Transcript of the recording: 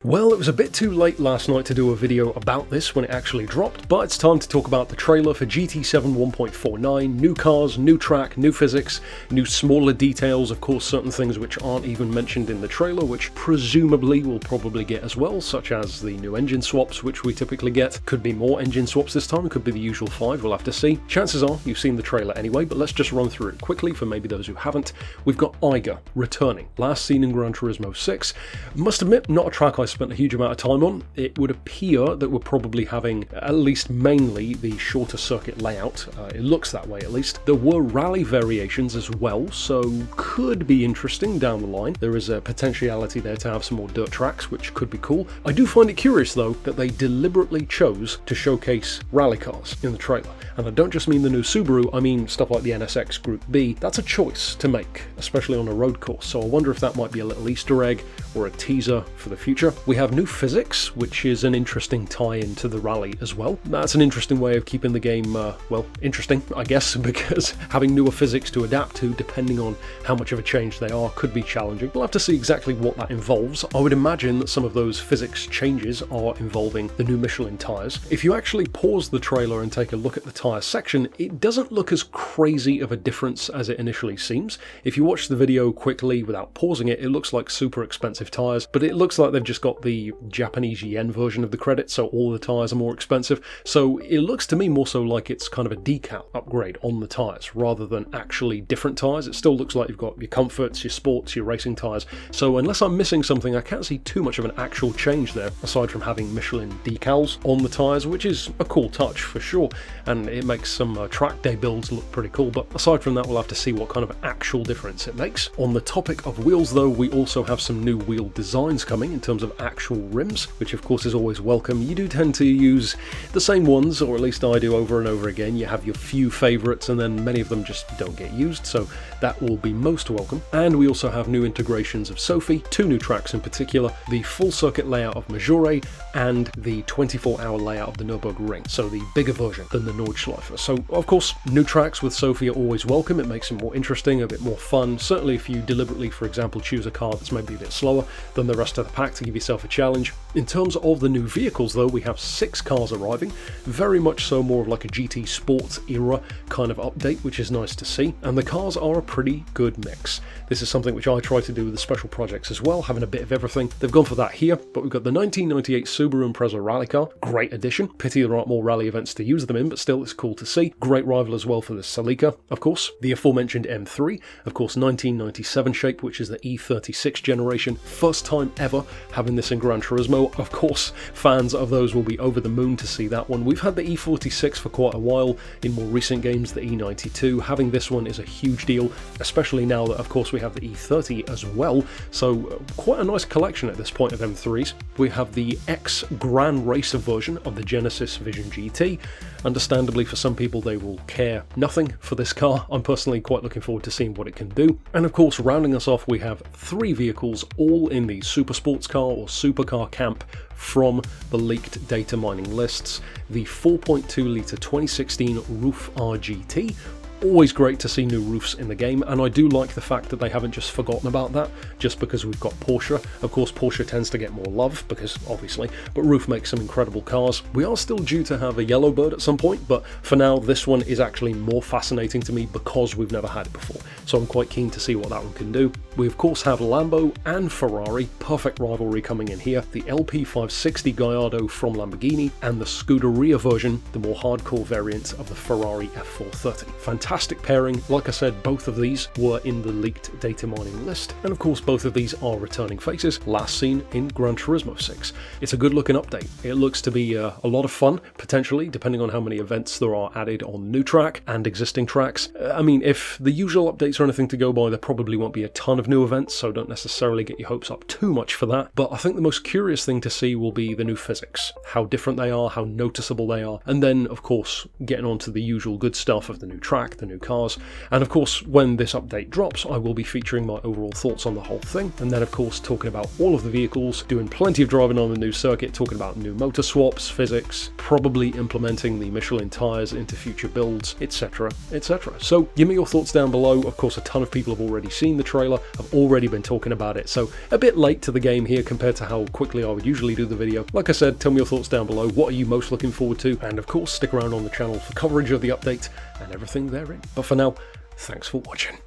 Well, it was a bit too late last night to do a video about this when it actually dropped, but it's time to talk about the trailer for GT7 1.49, new cars, new track, new physics, new smaller details, of course certain things which aren't even mentioned in the trailer, which presumably we'll probably get as well, such as the new engine swaps which we typically get. Could be more engine swaps this time, could be the usual 5, we'll have to see. Chances are you've seen the trailer anyway, but let's just run through it quickly for maybe those who haven't. We've got Eiger returning, last seen in Gran Turismo 6. Must admit, not a track I spent a huge amount of time on. It would appear that we're probably having at least mainly the shorter circuit layout. It looks that way at least. There were rally variations as well, so could be interesting down the line. There is a potentiality there to have some more dirt tracks, which could be cool. I do find it curious though that they deliberately chose to showcase rally cars in the trailer. And I don't just mean the new Subaru, I mean stuff like the NSX Group B. That's a choice to make, especially on a road course, so I wonder if that might be a little Easter egg or a teaser for the future. We have new physics, which is an interesting tie-in to the rally as well. That's an interesting way of keeping the game, well, interesting, I guess, because having newer physics to adapt to, depending on how much of a change they are, could be challenging. We'll have to see exactly what that involves. I would imagine that some of those physics changes are involving the new Michelin tyres. If you actually pause the trailer and take a look at the tyre section, it doesn't look as crazy of a difference as it initially seems. If you watch the video quickly without pausing it, it looks like super expensive tyres, but it looks like they've just got the Japanese yen version of the credit, so all the tyres are more expensive. So it looks to me more so like it's kind of a decal upgrade on the tyres rather than actually different tyres. It still looks like you've got your comforts, your sports, your racing tyres. So unless I'm missing something, I can't see too much of an actual change there, aside from having Michelin decals on the tyres, which is a cool touch for sure, and it makes some track day builds look pretty cool. But aside from that, we'll have to see what kind of actual difference it makes. On the topic of wheels though, we also have some new wheel designs coming in terms of actual rims, which of course is always welcome. You do tend to use the same ones, or at least I do, over and over again. You have your few favourites and then many of them just don't get used, so that will be most welcome. And we also have new integrations of Sophy, 2 new tracks in particular, the full circuit layout of Maggiore and the 24-hour layout of the Nurburgring, so the bigger version than the Nordschleife. So of course new tracks with Sophy are always welcome. It makes them more interesting, a bit more fun, certainly if you deliberately, for example, choose a car that's maybe a bit slower than the rest of the pack to give yourself a challenge. In terms of the new vehicles though, we have 6 cars arriving, very much so more of like a GT Sports era kind of update, which is nice to see, and the cars are a pretty good mix. This is something which I try to do with the special projects as well, having a bit of everything. They've gone for that here, but we've got the 1998 Subaru Impreza Rally Car, great addition. Pity there aren't more rally events to use them in, but still it's cool to see. Great rival as well for the Celica, of course. The aforementioned M3, of course 1997 shape, which is the E36 generation. First time ever having this in Gran Turismo. Of course, fans of those will be over the moon to see that one. We've had the E46 for quite a while in more recent games, the E92. Having this one is a huge deal, especially now that of course we have the E30 as well, so quite a nice collection at this point of M3s. We have the X Gran Racer version of the Genesis Vision GT. Understandably, for some people they will care nothing for this car. I'm personally quite looking forward to seeing what it can do. And of course, rounding us off, we have 3 vehicles all in the super sports car or supercar camp from the leaked data mining lists. The 4.2 litre 2016 RUF RGT. Always great to see new roofs in the game, and I do like the fact that they haven't just forgotten about that just because we've got Porsche. Of course, Porsche tends to get more love because obviously, but RUF makes some incredible cars. We are still due to have a Yellowbird at some point, but for now this one is actually more fascinating to me because we've never had it before, so I'm quite keen to see what that one can do. We of course have Lambo and Ferrari, perfect rivalry coming in here, the LP560 Gallardo from Lamborghini and the Scuderia version, the more hardcore variant of the Ferrari F430. Fantastic pairing. Like I said, both of these were in the leaked data mining list, and of course both of these are returning faces, last seen in Gran Turismo 6. It's a good looking update. It looks to be a lot of fun, potentially, depending on how many events there are added on new track and existing tracks. I mean, if the usual updates are anything to go by, there probably won't be a ton of new events, so don't necessarily get your hopes up too much for that, but I think the most curious thing to see will be the new physics, how different they are, how noticeable they are, and then of course getting on to the usual good stuff of the new track, the new cars. And of course, when this update drops, I will be featuring my overall thoughts on the whole thing, and then of course talking about all of the vehicles, doing plenty of driving on the new circuit, talking about new motor swaps, physics, probably implementing the Michelin tyres into future builds, etc, etc. So give me your thoughts down below. Of course, a ton of people have already seen the trailer, have already been talking about it, so a bit late to the game here compared to how quickly I would usually do the video. Like I said, tell me your thoughts down below. What are you most looking forward to? And of course, stick around on the channel for coverage of the update and everything therein. But for now, thanks for watching.